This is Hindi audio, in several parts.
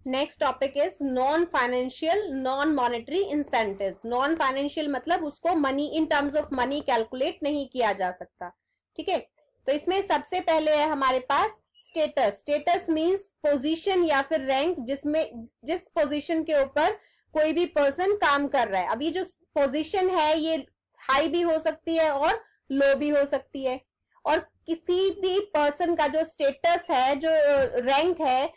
Next topic is non financial non monetary incentives. Non financial मतलब उसको money, in terms of money calculate नहीं किया जा सकता। ठीक है, तो इसमें सबसे पहले है हमारे पास स्टेटस। स्टेटस मींस पोजीशन या फिर रैंक, जिस पोजीशन के ऊपर कोई भी पर्सन काम कर रहा है। अब ये जो पोजीशन है ये हाई भी हो सकती है और लो भी हो सकती है, और किसी भी पर्सन का जो स्टेटस है, जो रैंक है,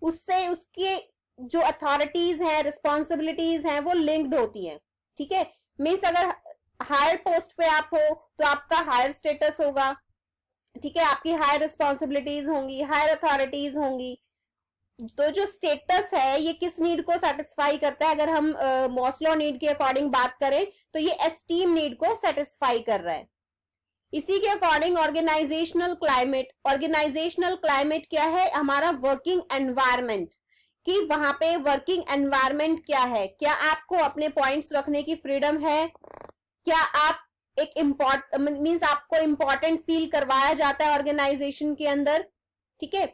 उससे उसके जो अथॉरिटीज हैं, रिस्पॉन्सिबिलिटीज हैं, वो लिंक्ड होती हैं। ठीक है, मीन्स अगर हायर पोस्ट पे आप हो तो आपका हायर स्टेटस होगा। ठीक है, आपकी हायर रिस्पॉन्सिबिलिटीज होंगी, हायर अथॉरिटीज होंगी। तो जो स्टेटस है ये किस नीड को सेटिस्फाई करता है? अगर हम मॉस्लो नीड के अकॉर्डिंग बात करें तो ये एस्टीम नीड को सेटिस्फाई कर रहा है। इसी के according organisational climate. Organisational climate क्या है? हमारा वर्किंग एनवायरमेंट, कि वहां पे वर्किंग एनवायरमेंट क्या है, क्या आपको अपने पॉइंट्स रखने की फ्रीडम है, क्या आप एक मीन्स आपको इंपॉर्टेंट फील करवाया जाता है ऑर्गेनाइजेशन के अंदर। ठीक है,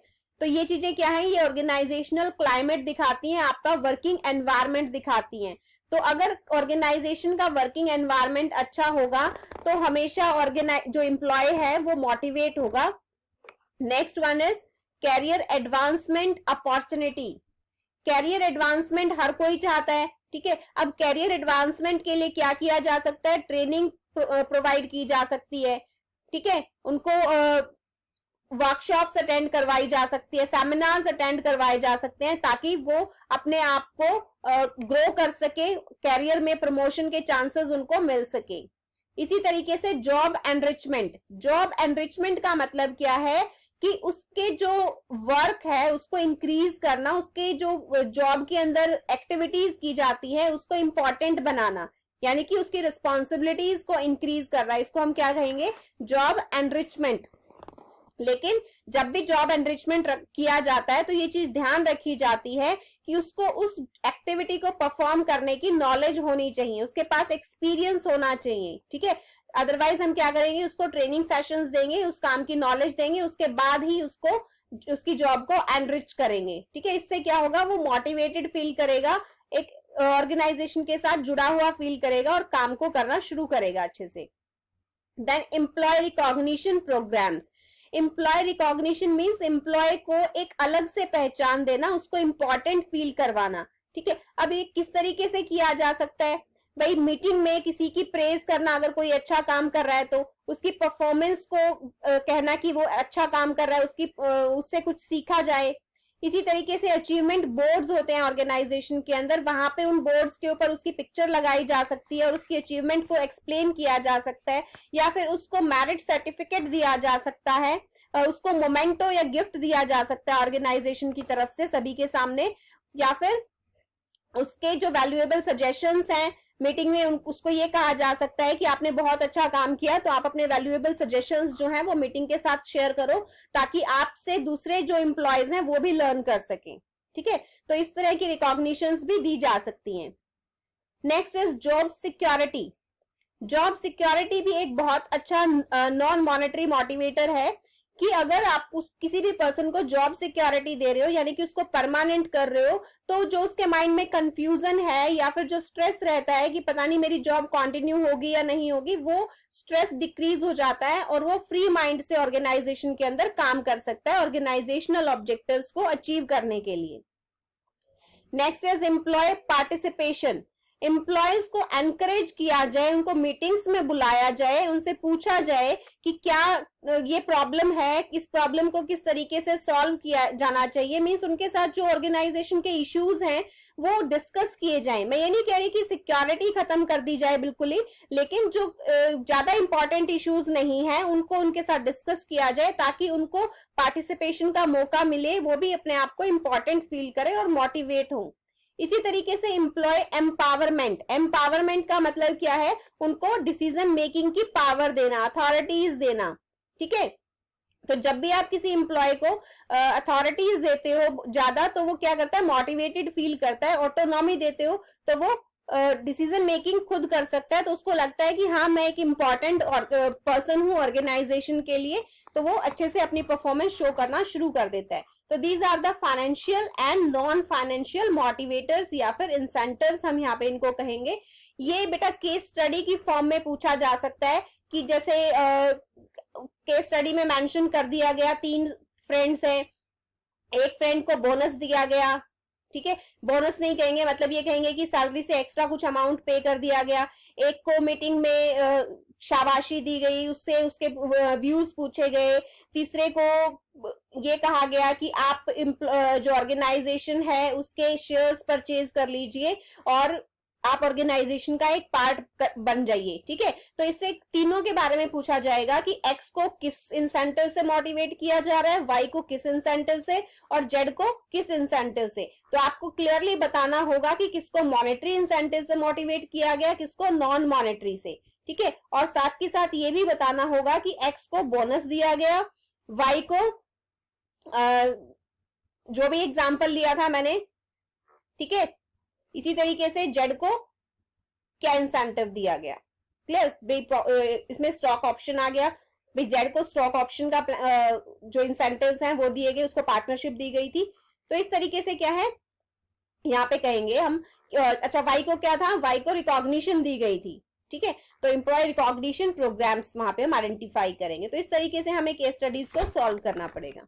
तो ये चीजें क्या है? ये ऑर्गेनाइजेशनल क्लाइमेट दिखाती हैं, आपका वर्किंग एनवायरमेंट दिखाती हैं। तो अगर ऑर्गेनाइजेशन का वर्किंग एनवायरमेंट अच्छा होगा तो हमेशा जो एम्प्लॉय है वो मोटिवेट होगा। Next one is career advancement opportunity. Career advancement हर कोई चाहता है। ठीक है, अब कैरियर एडवांसमेंट के लिए क्या किया जा सकता है? ट्रेनिंग प्रोवाइड की जा सकती है। ठीक है, उनको वर्कशॉप्स अटेंड करवाई जा सकती है, सेमिनार्स अटेंड करवाए जा सकते हैं, ताकि वो अपने आप को ग्रो कर सके, कैरियर में प्रमोशन के चांसेस उनको मिल सके। इसी तरीके से जॉब एनरिचमेंट। जॉब एनरिचमेंट का मतलब क्या है? कि उसके जो वर्क है उसको इंक्रीज करना, उसके जो जॉब के अंदर एक्टिविटीज की जाती है उसको इंपॉर्टेंट बनाना, यानी कि उसकी रिस्पॉन्सिबिलिटीज को इंक्रीज कर रहा है। इसको हम क्या कहेंगे? Job enrichment. लेकिन जब भी जॉब एनरिचमेंट किया जाता है तो ये चीज ध्यान रखी जाती है कि उसको उस एक्टिविटी को परफॉर्म करने की नॉलेज होनी चाहिए, उसके पास एक्सपीरियंस होना चाहिए। ठीक है, अदरवाइज हम क्या करेंगे? उसको ट्रेनिंग सेशंस देंगे, उस काम की नॉलेज देंगे, उसके बाद ही उसको उसकी जॉब को एनरिच करेंगे। ठीक है, इससे क्या होगा? वो मोटिवेटेड फील करेगा, एक ऑर्गेनाइजेशन के साथ जुड़ा हुआ फील करेगा और काम को करना शुरू करेगा अच्छे से। Then employ recognition programmes. Employ recognition means employ को एक अलग से पहचान देना, उसको इंपॉर्टेंट फील करवाना। ठीक है, अब ये किस तरीके से किया जा सकता है? भाई मीटिंग में किसी की प्रेज करना, अगर कोई अच्छा काम कर रहा है तो उसकी परफॉर्मेंस को कहना कि वो अच्छा काम कर रहा है, उससे कुछ सीखा जाए। इसी तरीके से अचीवमेंट बोर्ड्स होते हैं ऑर्गेनाइजेशन के अंदर, वहां पे उन बोर्ड्स के ऊपर उसकी पिक्चर लगाई जा सकती है और उसकी अचीवमेंट को एक्सप्लेन किया जा सकता है, या फिर उसको मैरिट सर्टिफिकेट दिया जा सकता है, उसको मोमेंटो या गिफ्ट दिया जा सकता है ऑर्गेनाइजेशन की तरफ से सभी के सामने, या फिर उसके जो वैल्यूएबल सजेशंस हैं मीटिंग में उसको ये कहा जा सकता है कि आपने बहुत अच्छा काम किया, तो आप अपने वैल्यूएबल सजेशंस जो हैं वो मीटिंग के साथ शेयर करो, ताकि आपसे दूसरे जो एम्प्लॉयज हैं वो भी लर्न कर सकें। ठीक है, तो इस तरह की रिकॉग्निशंस भी दी जा सकती हैं। Next is job security. Job security भी एक बहुत अच्छा नॉन मॉनेटरी मोटिवेटर है, कि अगर आप किसी भी पर्सन को जॉब सिक्योरिटी दे रहे हो, यानी कि उसको परमानेंट कर रहे हो, तो जो उसके माइंड में कंफ्यूजन है या फिर जो स्ट्रेस रहता है कि पता नहीं मेरी जॉब कंटिन्यू होगी या नहीं होगी, वो स्ट्रेस डिक्रीज हो जाता है और वो फ्री माइंड से ऑर्गेनाइजेशन के अंदर काम कर सकता है ऑर्गेनाइजेशनल ऑब्जेक्टिव्स को अचीव करने के लिए। Next is employ participation. Employees को एनकरेज किया जाए, उनको मीटिंग्स में बुलाया जाए, उनसे पूछा जाए कि क्या ये प्रॉब्लम है, इस प्रॉब्लम को किस तरीके से सॉल्व किया जाना चाहिए। मींस उनके साथ जो ऑर्गेनाइजेशन के इश्यूज हैं वो डिस्कस किए जाएं। मैं ये नहीं कह रही कि सिक्योरिटी खत्म कर दी जाए बिल्कुल ही, लेकिन जो ज्यादा इंपॉर्टेंट इश्यूज नहीं है उनको उनके साथ डिस्कस किया जाए, ताकि उनको पार्टिसिपेशन का मौका मिले, वो भी अपने आप को इंपॉर्टेंट फील करे और मोटिवेट हो। इसी तरीके से एम्प्लॉय एम्पावरमेंट। एम्पावरमेंट का मतलब क्या है? उनको डिसीजन मेकिंग की पावर देना, अथॉरिटीज देना। ठीक है, तो जब भी आप किसी एम्प्लॉय को अथॉरिटीज देते हो ज्यादा, तो वो क्या करता है? मोटिवेटेड फील करता है। ऑटोनॉमी देते हो तो वो डिसीजन मेकिंग खुद कर सकता है, तो उसको लगता है कि हाँ मैं एक इम्पॉर्टेंट पर्सन हूँ ऑर्गेनाइजेशन के लिए, तो वो अच्छे से अपनी परफॉर्मेंस शो करना शुरू कर देता है। तो these are the financial and non financial motivators या फिर इंसेंटिव्स, हम यहाँ पे इनको कहेंगे। ये बेटा केस स्टडी की फॉर्म में पूछा जा सकता है कि जैसे केस स्टडी में मेंशन कर दिया गया 3 फ्रेंड्स हैं, एक फ्रेंड को बोनस दिया गया, ठीक है, बोनस नहीं कहेंगे, मतलब ये कहेंगे कि सैलरी से एक्स्ट्रा कुछ अमाउंट पे कर दिया गया, एक को मीटिंग में शाबाशी दी गई, उससे उसके व्यूज पूछे गए, तीसरे को ये कहा गया कि आप जो ऑर्गेनाइजेशन है उसके शेयर्स परचेज कर लीजिए और आप ऑर्गेनाइजेशन का एक पार्ट बन जाइए, ठीक है। तो इससे तीनों के बारे में पूछा जाएगा कि एक्स को किस इंसेंटिव से मोटिवेट किया जा रहा है, वाई को किस इंसेंटिव से और जेड को किस इंसेंटिव से। तो आपको क्लियरली बताना होगा कि किसको मॉनेटरी इंसेंटिव से मोटिवेट किया गया, किसको नॉन मॉनेटरी से, ठीक है। और साथ के साथ ये भी बताना होगा कि एक्स को बोनस दिया गया, वाई को जो भी एग्जाम्पल लिया था मैंने, ठीक है, इसी तरीके से जेड को क्या इंसेंटिव दिया गया। क्लियर, इसमें स्टॉक ऑप्शन आ गया, भाई जेड को स्टॉक ऑप्शन का जो इंसेंटिव्स हैं वो दिए गए, उसको पार्टनरशिप दी गई थी। तो इस तरीके से क्या है यहाँ पे कहेंगे हम, अच्छा वाई को क्या था, वाई को रिकॉग्निशन दी गई थी, ठीक है। तो एम्प्लॉय रिकॉग्निशन प्रोग्राम्स वहां पे हम आइडेंटिफाई करेंगे। तो इस तरीके से हमें केस स्टडीज को सॉल्व करना पड़ेगा।